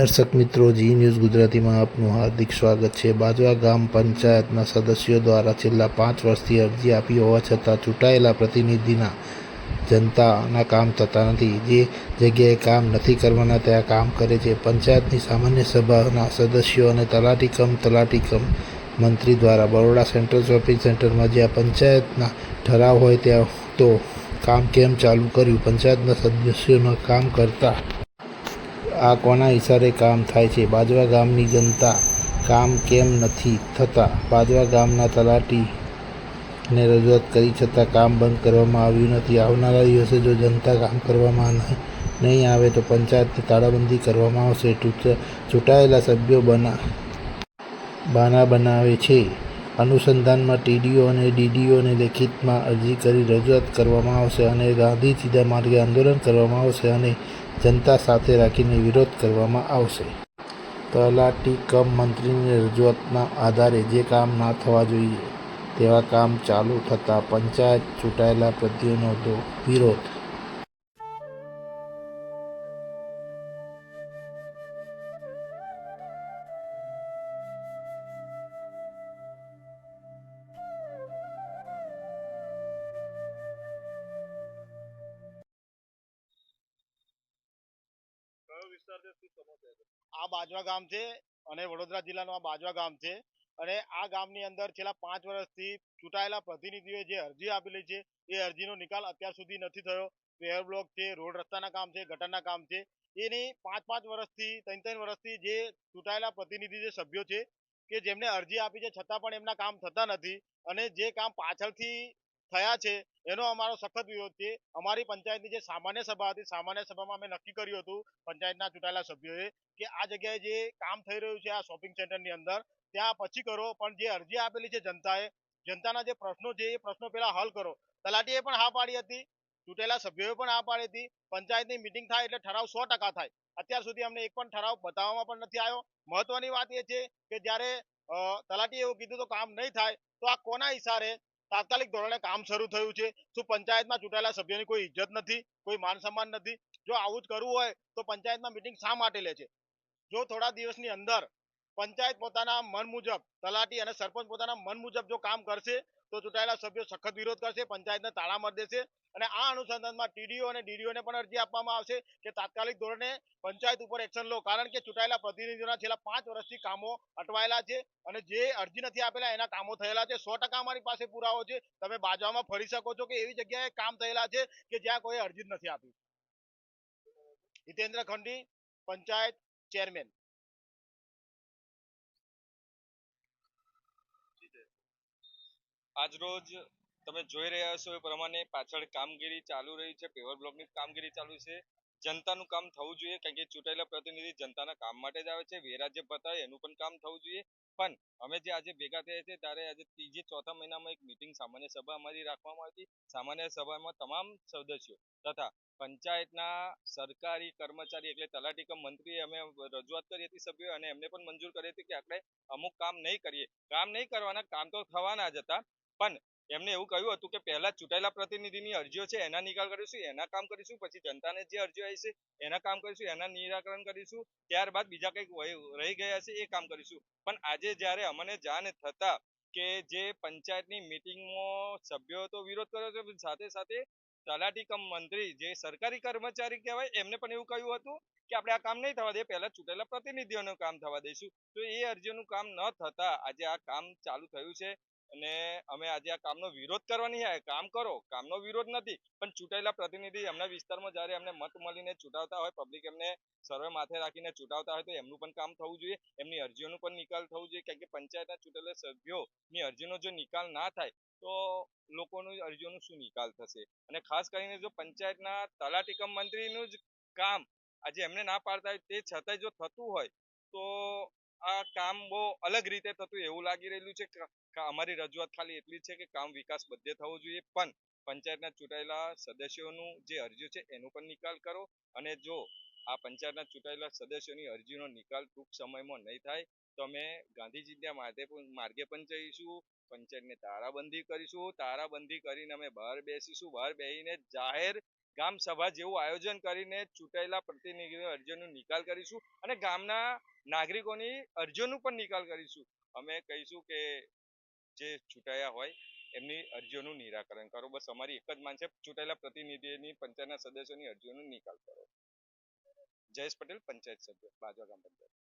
દર્શક મિત્રો, જી ન્યૂઝ ગુજરાતીમાં આપનું હાર્દિક સ્વાગત છે. બાજવા ગામ પંચાયતના સદસ્યો દ્વારા છેલ્લા 5 વર્ષથી અરજી આપી હોવા છતાં ચૂંટાયેલા પ્રતિનિધિના જનતાના કામ થતા નથી. જે જગ્યાએ કામ નથી કરવાના ત્યાં કામ કરે છે. પંચાયતની સામાન્ય સભાના સદસ્યો અને તલાટી મંત્રી દ્વારા બરોડા સેન્ટ્રલ શોપિંગ સેન્ટરમાં જ્યાં પંચાયતના ઠરાવ હોય ત્યાં તો કામ કેમ ચાલુ કર્યું? પંચાયતના સદસ્યોના કામ કરતા આ કોના ઇશારે કામ થાય છે? બાજવા ગામની જનતા કામ કેમ નથી થતા? બાજવા ગામના તલાટીને રજૂઆત કરી છતાં કામ બંધ કરવામાં આવ્યું નથી. આવનારા દિવસે જો જનતા કામ કરવામાં નહીં આવે તો પંચાયતની તાળાબંધી કરવામાં આવશે. ચૂંટાયેલા સભ્યો બાના બનાવે છે. અનુસંધાનમાં ટીડીઓ અને ડીડીઓને લેખિતમાં અરજી કરી રજૂઆત કરવામાં આવશે અને ગાંધી સીધા માર્ગે આંદોલન કરવામાં આવશે અને જનતા સાથે રાખીને વિરોધ કરવામાં આવશે. તલાટી મંત્રીની રજૂઆતના આધારે જે કામ ના થવા જોઈએ તેવા કામ ચાલુ થતાં પંચાયત ચૂંટાયેલા પ્રતિનિધિઓનો વિરોધ. આ બાજવા ગામ છે અને વડોદરા જિલ્લાનું આ બાજવા ગામ છે અને આ ગામની અંદર છેલ્લા 5 વર્ષથી ચૂંટાયેલા પ્રતિનિધિઓએ જે અરજી આપેલી છે એ અરજીનો નિકાલ અત્યાર સુધી નથી થયો. પેવર બ્લોક છે, રોડ રસ્તાના કામ છે, ગટરના કામ છે, એની 5 વર્ષથી 3 વર્ષથી જે ચૂંટાયેલા પ્રતિનિધિ જે સભ્યો છે કે જેમને અરજી આપી છે છતાં પણ એમના કામ થતા નથી અને જે કામ પાછળથી થયા છે એનો અમારો સખત વિરોધ છે. અમારી પંચાયતની જે સામાન્ય સભા હતી, સામાન્ય સભામાં અમે નક્કી કર્યું હતું પંચાયતના ચૂંટાયેલા સભ્યોએ કે આ જગ્યાએ જે કામ થઈ રહ્યું છે આ શોપિંગ સેન્ટરની અંદર ત્યાં પછી કરો, પણ જે અરજી આપેલી છે જનતાના જે પ્રશ્નો છે એ પ્રશ્નો પહેલા હલ કરો. તલાટીએ પણ હા પાડી હતી, ચૂંટેલા સભ્યોએ પણ હા પાડી હતી. પંચાયતની મીટિંગ થાય એટલે ઠરાવ 100% થાય. અત્યાર સુધી અમને એક પણ ઠરાવ બતાવવામાં પણ નથી આવ્યો. મહત્વની વાત એ છે કે જ્યારે તલાટીએ એવું કીધું તો કામ નહીં થાય તો આ કોના ઈશારે તાત્કાલિક ધોરણે કામ શરૂ થયું છે? શું પંચાયતમાં ચૂંટાયેલા સભ્યોની કોઈ ઇજ્જત નથી, કોઈ માન સન્માન નથી? જો આવું જ કરવું હોય તો પંચાયતમાં મીટિંગ શા માટે લે છે? જો થોડા દિવસની અંદર પંચાયત પોતાના મન મુજબ, તલાટી અને સરપંચ પોતાના મન મુજબ જો કામ કરશે તો ચૂંટાયેલા સભ્યો સખત વિરોધ કરશે, પંચાયતને તાળા મારી દેશે અને આ અનુસંધાનમાં ટીડીઓ અને ડીડીઓને પણ અરજી આપવામાં આવશે કે તાત્કાલિક ધોરણે પંચાયત ઉપર એક્શન લો, કારણ કે ચૂંટાયેલા પ્રતિનિધિઓના છેલ્લા 5 વર્ષથી કામો અટવાયેલા છે અને જે અરજી નથી આપેલા એના કામો થયેલા છે. 100% અમારી પાસે પુરાવો છે. તમે બાજવામાં ફરી શકો છો કે એવી જગ્યાએ કામ થયેલા છે કે જ્યાં કોઈ અરજી જ નથી આપી. હિતેન્દ્ર ખંડી, પંચાયત ચેરમેન. આજ રોજ તમે જોઈ રહ્યા છો એ પ્રમાણે પાછળ કામગીરી ચાલુ રહી છે, પેવર બ્લોકની કામગીરી ચાલુ છે. જનતાનું કામ થવું જોઈએ, કારણ કે ચૂંટાયેલા પ્રતિનિધિ જનતાના કામ માટે જ આવે છે. વેરા જે બતાવે એનું પણ કામ થવું જોઈએ. પણ અમે જે આજે ભેગા થયા છે ત્યારે આજે ત્રીજે ચોથા મહિનામાં એક મીટિંગ સામાન્ય સભા અમારી રાખવામાં આવી હતી. સામાન્ય સભામાં તમામ સદસ્યો તથા પંચાયતના સરકારી કર્મચારી એટલે તલાટી કમ મંત્રીએ અમે રજૂઆત કરી હતી સભ્યો, અને એમને પણ મંજૂર કરી હતી કે આપણે અમુક કામ નહીં કરીએ. કામ નહીં કરવાના, કામ તો થવાના જ હતા, પણ એમને એવું કહ્યું હતું કે પહેલા ચૂંટાયેલા પ્રતિનિધિની અરજીઓ છે એના નિકાલ કરીશું, એના કામ કરીશું, પછી જનતાને જે અરજીઓ આવી છે એના કામ કરીશું, એના નિરાકરણ કરીશું, ત્યારબાદ બીજા કંઈક રહી ગયા છે એ કામ કરીશું. પણ આજે જ્યારે અમને જાણ થતા કે જે પંચાયતની મિટિંગમાં સભ્યો તો વિરોધ કર્યો છે, સાથે સાથે તલાટી કમ મંત્રી જે સરકારી કર્મચારી કહેવાય એમને પણ એવું કહ્યું હતું કે આપણે આ કામ નહીં થવા દે, પહેલા ચૂંટાયેલા પ્રતિનિધિઓનું કામ થવા દઈશું. તો એ અરજીઓનું કામ ન થતા આજે આ કામ ચાલુ થયું છે અને અમે આજે આ કામનો વિરોધ કરવા નહીં આવ્યા. કામ કરો, કામનો વિરોધ નથી, પણ ચૂંટાયેલા પ્રતિનિધિ એમના વિસ્તારમાં જ્યારે એમને મત મળીને ચૂંટાવતા હોય, પબ્લિક એમને સર્વે માથે રાખીને ચૂંટાવતા હોય તો એમનું પણ કામ થવું જોઈએ, એમની અરજીઓનું પણ નિકાલ થવું જોઈએ. કારણ કે પંચાયતના ચૂંટાયેલા સભ્યોની અરજીનો જો નિકાલ ના થાય તો લોકોની અરજીઓનું શું નિકાલ થશે? અને ખાસ કરીને જો પંચાયતના તલાટી કમ મંત્રીનું જ કામ આજે એમને ના પાડતા હોય તે છતાંય જો થતું હોય તો આ કામ બહુ અલગ રીતે થતું એવું લાગી રહેલું છે. અમારી રજૂઆત ખાલી એટલી છે કે કામ વિકાસ બધે થવો જોઈએ, પણ પંચાયતના ચૂંટાયેલા સદસ્યોનું જે અરજીઓ છે એનો પણ નિકાલ કરો. અને જો આ પંચાયતના ચૂંટાયેલા સદસ્યોની અરજીનો નિકાલ ટૂંક સમયમાં નહીં થાય તો અમે ગાંધીજીના માર્ગે પણ જઈશું, પંચાયતને તાળાબંધી કરીશું, તાળાબંધી કરીને અમે બહાર બેસીશું, બહાર બેસીને જાહેર ગામ સભા જેવું આયોજન કરીને ચૂંટાયેલા પ્રતિનિધિઓ અરજીઓનો નિકાલ કરીશું અને ગામના નાગરિકોની અરજીઓનું પણ નિકાલ કરીશું. અમે કહીશું કે જે ચૂંટાયા હોય એમની અરજીઓનું નિરાકરણ કરો. બસ અમારી એક જ માંગ છે, ચૂંટાયેલા પ્રતિનિધિઓની પંચાયતના સદસ્યોની અરજીઓનો નિકાલ કરો. જયેશ પટેલ, પંચાયત સભ્ય, બાજવા ગ્રામ પંચાયત.